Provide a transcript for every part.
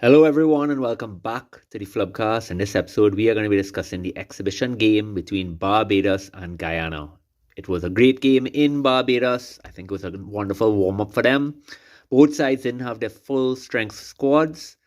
Hello, everyone, and welcome back to the Flubcast. In this episode, we are going to be discussing the exhibition game between Barbados and Guyana. It was a great game in Barbados. I think it was a wonderful warm up for them. Both sides didn't have their full strength squads,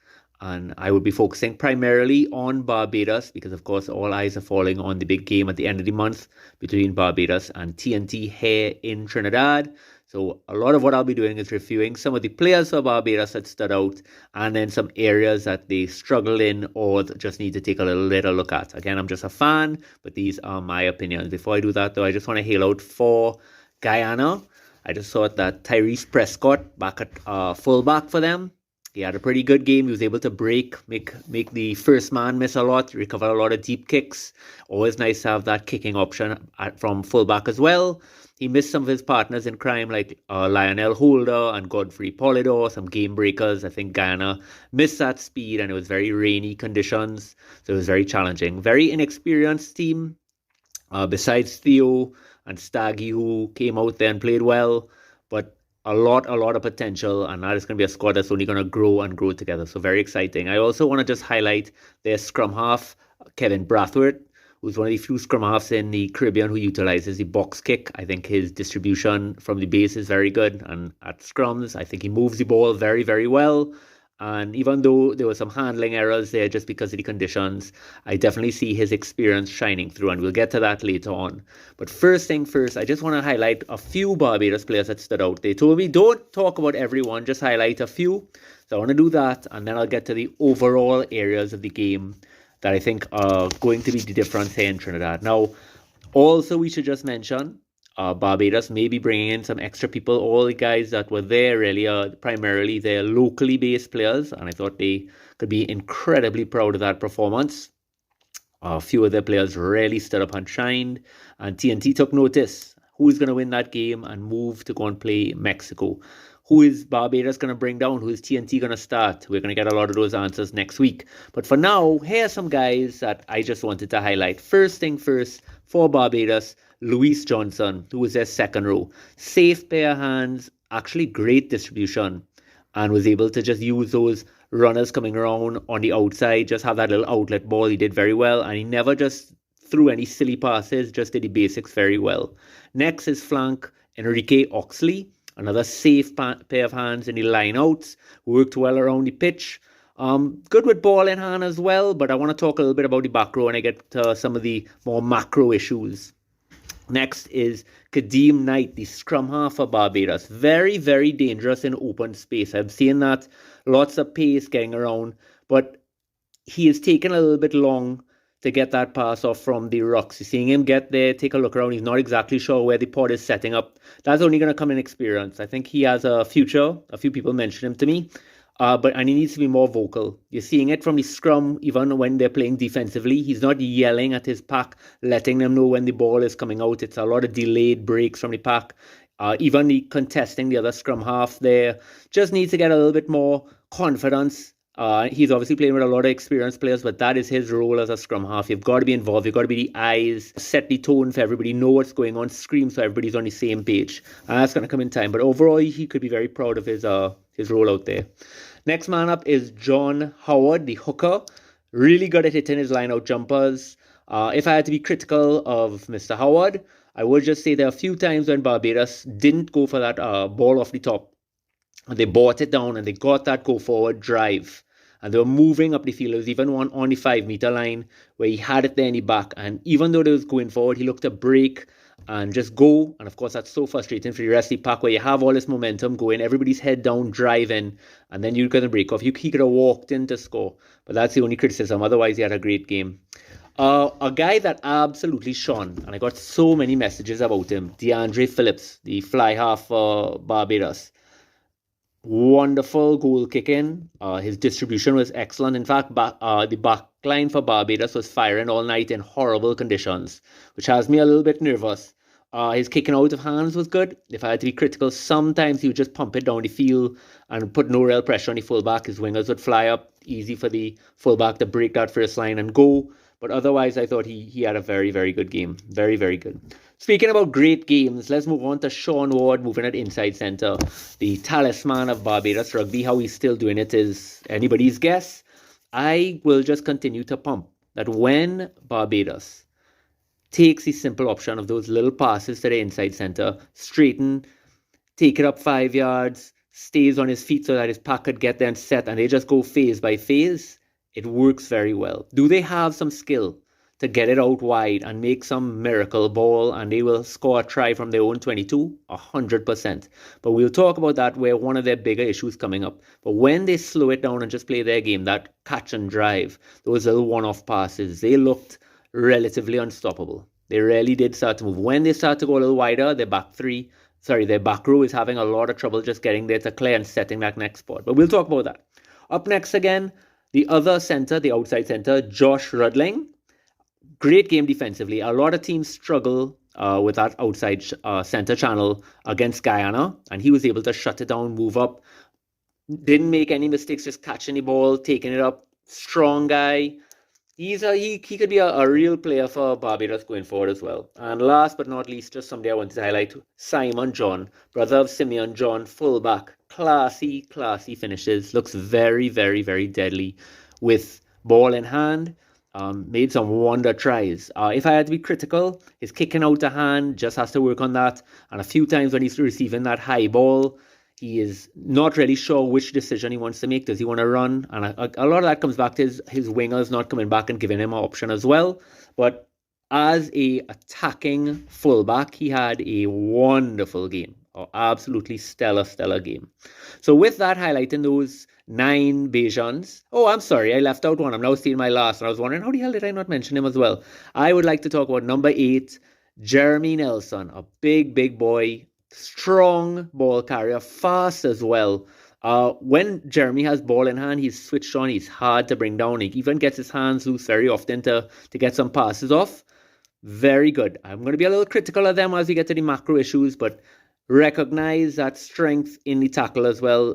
and I will be focusing primarily on Barbados because, of course, all eyes are falling on the big game at the end of the month between Barbados and TNT here in Trinidad. So a lot of what I'll be doing is reviewing some of the players for Barbados that stood out and then some areas that they struggled in or just need to take a little look at. Again, I'm just a fan, but these are my opinions. Before I do that, though, I just want to hail out for Guyana. I just thought that Tyrese Prescott back at fullback for them. He had a pretty good game. He was able to make the first man miss a lot, recover a lot of deep kicks. Always nice to have that kicking option from fullback as well. He missed some of his partners in crime like Lionel Holder and Godfrey Polidor, some game breakers. I think Guyana missed that speed and it was very rainy conditions. So it was very challenging. Very inexperienced team. Besides Theo and Staggy, who came out there and played well. But a lot of potential, and that is going to be a squad that's only going to grow and grow together. So very exciting. I also want to just highlight their scrum half, Kevin Brathwaite, who's one of the few scrum halves in the Caribbean who utilizes the box kick. I think his distribution from the base is very good, and at scrums, I think he moves the ball very, very well. And even though there were some handling errors there just because of the conditions, I definitely see his experience shining through, and we'll get to that later on. But first thing first, I just want to highlight a few Barbados players that stood out. They told me don't talk about everyone, just highlight a few. So I want to do that, and then I'll get to the overall areas of the game that I think are going to be the difference here in Trinidad. Now, also we should just mention, Barbados may be bringing in some extra people. All the guys that were there really are primarily they're locally based players, and I thought they could be incredibly proud of that performance. A few of their players really stood up and shined, and TNT took notice. Who's going to win that game and move to go and play Mexico? Who is Barbados going to bring down? Who is TNT going to start? We're going to get a lot of those answers next week. But for now, here are some guys that I just wanted to highlight. First thing first, for Barbados, Luis Johnson, who was their second row. Safe pair of hands, actually great distribution, and was able to just use those runners coming around on the outside, just have that little outlet ball. He did very well, and he never just threw any silly passes, just did the basics very well. Next is flank Enrique Oxley. Another safe pair of hands in the line-outs. Worked well around the pitch. Good with ball in hand as well, but I want to talk a little bit about the back row when I get to some of the more macro issues. Next is Kadeem Knight, the scrum half for Barbados. Very, very dangerous in open space. I've seen that. Lots of pace getting around, but he is taking a little bit long to get that pass off from the rocks. You're seeing him get there, take a look around. He's not exactly sure where the pod is setting up. That's only going to come in experience. I think he has a future. A few people mentioned him to me. And he needs to be more vocal. You're seeing it from the scrum, even when they're playing defensively. He's not yelling at his pack, letting them know when the ball is coming out. It's a lot of delayed breaks from the pack. Even the contesting the other scrum half there just needs to get a little bit more confidence. He's obviously playing with a lot of experienced players, but that is his role as a scrum half. You've got to be involved. You've got to be the eyes, set the tone for everybody, know what's going on, scream so everybody's on the same page. And that's going to come in time. But overall, he could be very proud of his role out there. Next man up is John Howard, the hooker. Really good at hitting his line-out jumpers. If I had to be critical of Mr. Howard, I would just say there are a few times when Barbados didn't go for that ball off the top. They brought it down and they got that go-forward drive. And they were moving up the field. There was even one on the 5-meter line where he had it there in the back. And even though they was going forward, he looked to break and just go. And of course, that's so frustrating for the rest of the pack where you have all this momentum going, everybody's head down, driving, and then you're going to break off. He could have walked in to score. But that's the only criticism. Otherwise, he had a great game. A guy that absolutely shone, and I got so many messages about him, DeAndre Phillips, the fly half for Barbados. Wonderful goal kicking. His distribution was excellent. In fact, the back line for Barbados was firing all night in horrible conditions, which has me a little bit nervous. His kicking out of hands was good. If I had to be critical, sometimes he would just pump it down the field and put no real pressure on the fullback. His wingers would fly up, easy for the fullback to break that first line and go. But otherwise, I thought he had a very, very good game. Very, very good. Speaking about great games, let's move on to Sean Ward, moving at inside centre. The talisman of Barbados Rugby. How he's still doing it is anybody's guess. I will just continue to pump that when Barbados takes the simple option of those little passes to the inside centre, straighten, take it up 5 yards, stays on his feet so that his pack could get there and set, and they just go phase by phase, it works very well. Do they have some skill to get it out wide and make some miracle ball and they will score a try from their own 22? 100%. But we'll talk about that where one of their bigger issues coming up. But when they slow it down and just play their game, that catch and drive, those little one-off passes, they looked relatively unstoppable. They really did start to move. When they start to go a little wider, their back row is having a lot of trouble just getting there to clear and setting that next spot. But we'll talk about that. Up next again, the other centre, the outside centre, Josh Rudling. Great game defensively. A lot of teams struggle with that outside centre channel against Guyana, and he was able to shut it down, move up. Didn't make any mistakes, just catching the ball, taking it up. Strong guy. He could be a real player for Barbados going forward as well. And last but not least, just somebody I wanted to highlight, Simon John, brother of Simeon John, fullback. Classy finishes. Looks very, very, very deadly with ball in hand. Made some wonder tries. If I had to be critical, his kicking out of hand just has to work on that. And a few times when he's receiving that high ball, he is not really sure which decision he wants to make. Does he want to run? And a lot of that comes back to his wingers not coming back and giving him an option as well. But as a attacking fullback, he had a wonderful game. Absolutely stellar game. So with that, highlighting those 9 Bajans. Oh, I'm sorry, I left out one. I'm now seeing my last, and I was wondering, how the hell did I not mention him as well? I would like to talk about number 8, Jeremy Nelson, a big boy, strong ball carrier, fast as well. When Jeremy has ball in hand, he's switched on, he's hard to bring down. He even gets his hands loose very often to get some passes off. Very good. I'm going to be a little critical of them as we get to the macro issues, but recognize that strength in the tackle as well.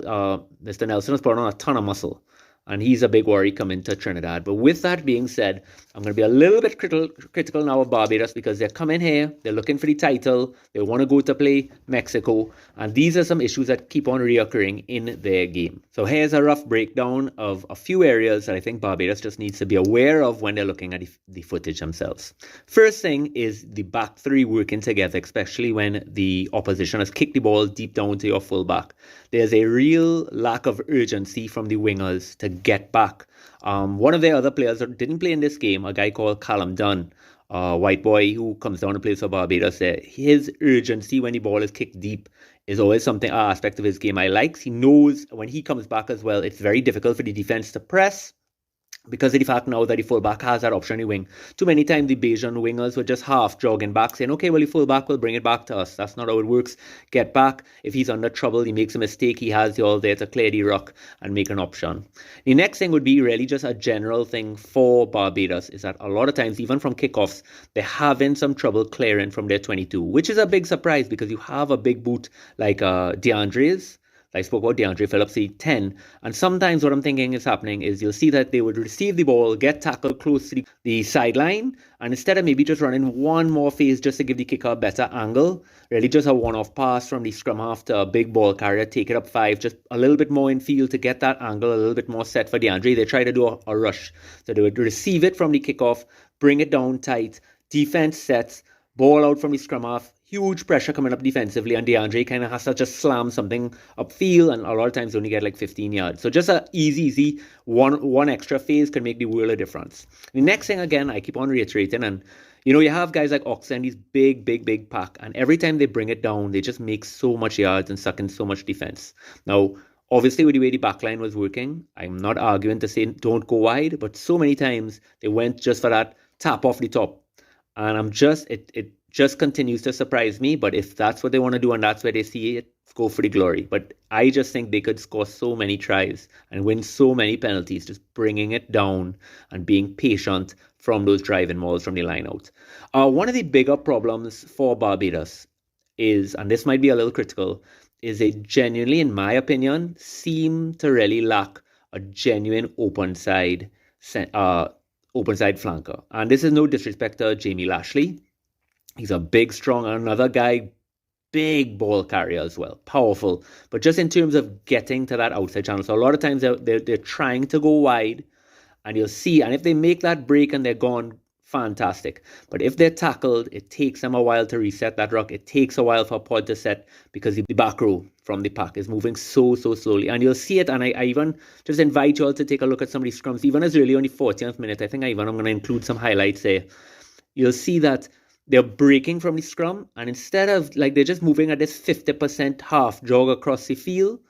Mr. Nelson has put on a ton of muscle, and he's a big worry coming to Trinidad. But with that being said, I'm going to be a little bit critical now of Barbados because they're coming here, they're looking for the title, they want to go to play Mexico, and these are some issues that keep on reoccurring in their game. So here's a rough breakdown of a few areas that I think Barbados just needs to be aware of when they're looking at the footage themselves. First thing is the back three working together, especially when the opposition has kicked the ball deep down to your fullback. There's a real lack of urgency from the wingers to get back. One of their other players that didn't play in this game, a guy called Callum Dunn, white boy who comes down and plays for Barbados there. His urgency when the ball is kicked deep is always something, aspect of his game I like. He knows when he comes back as well, it's very difficult for the defense to press because of the fact now that the fullback has that option on the wing. Too many times the Bajan wingers were just half jogging back saying, okay, well, the fullback will bring it back to us. That's not how it works. Get back. If he's under trouble, he makes a mistake, he has the all there to clear the ruck and make an option. The next thing would be really just a general thing for Barbados is that a lot of times, even from kickoffs, they're having some trouble clearing from their 22, which is a big surprise because you have a big boot like DeAndre's. I spoke about DeAndre Phillips, the 10. And sometimes what I'm thinking is happening is you'll see that they would receive the ball, get tackled close to the sideline, and instead of maybe just running one more phase just to give the kicker a better angle, really just a one-off pass from the scrum half to a big ball carrier, take it up 5, just a little bit more in field to get that angle a little bit more set for DeAndre. They try to do a rush. So they would receive it from the kickoff, bring it down tight, defense sets, ball out from the scrum half, huge pressure coming up defensively, and DeAndre kind of has to just slam something upfield, and a lot of times only get like 15 yards. So just a easy one extra phase can make the world of difference. The next thing, again, I keep on reiterating, and you have guys like Oxen, these big pack, and every time they bring it down, they just make so much yards and suck in so much defense. Now, obviously, with the way the backline was working, I'm not arguing to say don't go wide, but so many times they went just for that tap off the top. And it just continues to surprise me. But if that's what they want to do and that's where they see it, go for the glory. But I just think they could score so many tries and win so many penalties, just bringing it down and being patient from those driving mauls from the line out. One of the bigger problems for Barbados is, and this might be a little critical, is they genuinely, in my opinion, seem to really lack a genuine open side open side flanker. And this is no disrespect to Jamie Lashley. He's a big, strong, another guy, big ball carrier as well, powerful. But just in terms of getting to that outside channel, so a lot of times they're trying to go wide, and you'll see, and if they make that break and they're gone, fantastic. But if they're tackled, it takes them a while to reset that ruck. It takes a while for a pod to set because the back row from the pack is moving so slowly. And you'll see it, and I even just invite you all to take a look at some of these scrums, even as early on the 40th minute. I think I'm going to include some highlights there. You'll see that they're breaking from the scrum, and instead of, like, they're just moving at this 50% half jog across the field,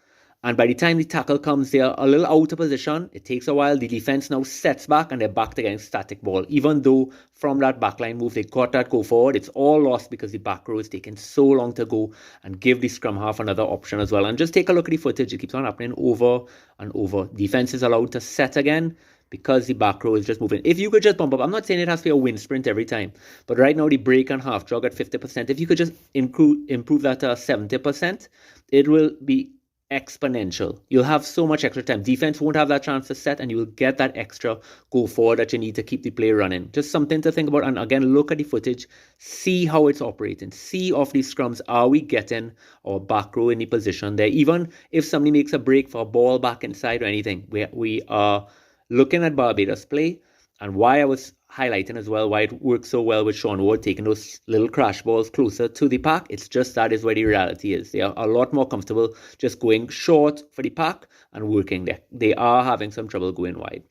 and by the time the tackle comes, they're a little out of position. It takes a while. The defense now sets back, and they're back against static ball. Even though from that backline move, they got that go forward, it's all lost because the back row is taking so long to go, and give the scrum half another option as well. And just take a look at the footage. It keeps on happening over and over. Defense is allowed to set again because the back row is just moving. If you could just bump up, I'm not saying it has to be a wind sprint every time, but right now the break and half jog at 50%, if you could just improve that to 70%, it will be exponential. You'll have so much extra time. Defense won't have that chance to set, and you will get that extra go forward that you need to keep the play running. Just something to think about. And again, look at the footage, see how it's operating, see off these scrums, are we getting our back row in the position there? Even if somebody makes a break for a ball back inside or anything, we are looking at Barbados play, and why I was highlighting as well why it works so well with Sean Ward taking those little crash balls closer to the pack. It's just that is where the reality is. They are a lot more comfortable just going short for the pack and working there. They are having some trouble going wide.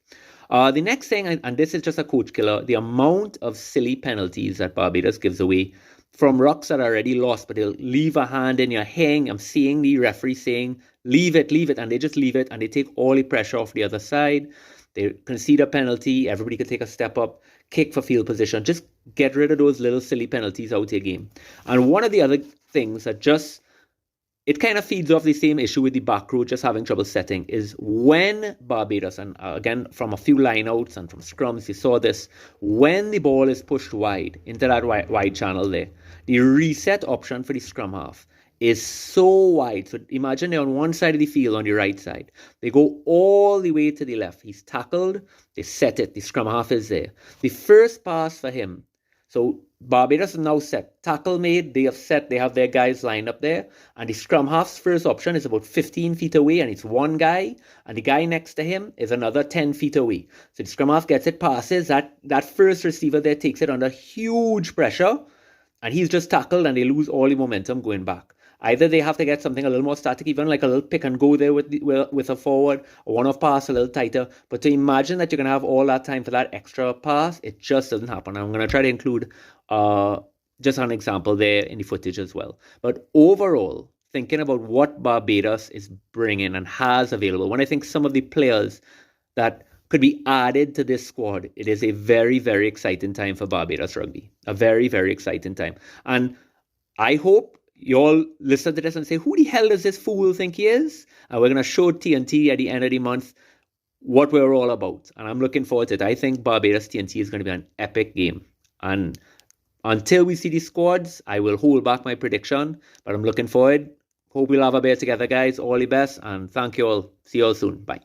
The next thing, and this is just a coach killer, the amount of silly penalties that Barbados gives away from rucks that are already lost, but they'll leave a hand in your hang. I'm seeing the referee saying, leave it, and they just leave it, and they take all the pressure off the other side. They concede a penalty, everybody could take a step up, kick for field position. Just get rid of those little silly penalties out of your game. And one of the other things that just, it kind of feeds off the same issue with the back row just having trouble setting, is when Barbados, and again from a few lineouts and from scrums, you saw this, when the ball is pushed wide into that wide channel there, the reset option for the scrum half is so wide. So imagine they're on one side of the field, on the right side. They go all the way to the left. He's tackled. They set it. The scrum half is there. The first pass for him. So Barbados is now set. Tackle made. They have set. They have their guys lined up there. And the scrum half's first option is about 15 feet away. And it's one guy. And the guy next to him is another 10 feet away. So the scrum half gets it, passes. That first receiver there takes it under huge pressure. And he's just tackled, and they lose all the momentum going back. Either they have to get something a little more static, even like a little pick and go there with a forward, or one-off pass a little tighter. But to imagine that you're going to have all that time for that extra pass, it just doesn't happen. I'm going to try to include just an example there in the footage as well. But overall, thinking about what Barbados is bringing and has available, when I think some of the players that could be added to this squad, it is a very, very exciting time for Barbados rugby. A very, very exciting time. And I hope you all listen to this and say, who the hell does this fool think he is? And we're going to show TNT at the end of the month what we're all about. And I'm looking forward to it. I think Barbados TNT is going to be an epic game. And until we see these squads, I will hold back my prediction. But I'm looking forward. Hope we'll have a beer together, guys. All the best. And thank you all. See you all soon. Bye.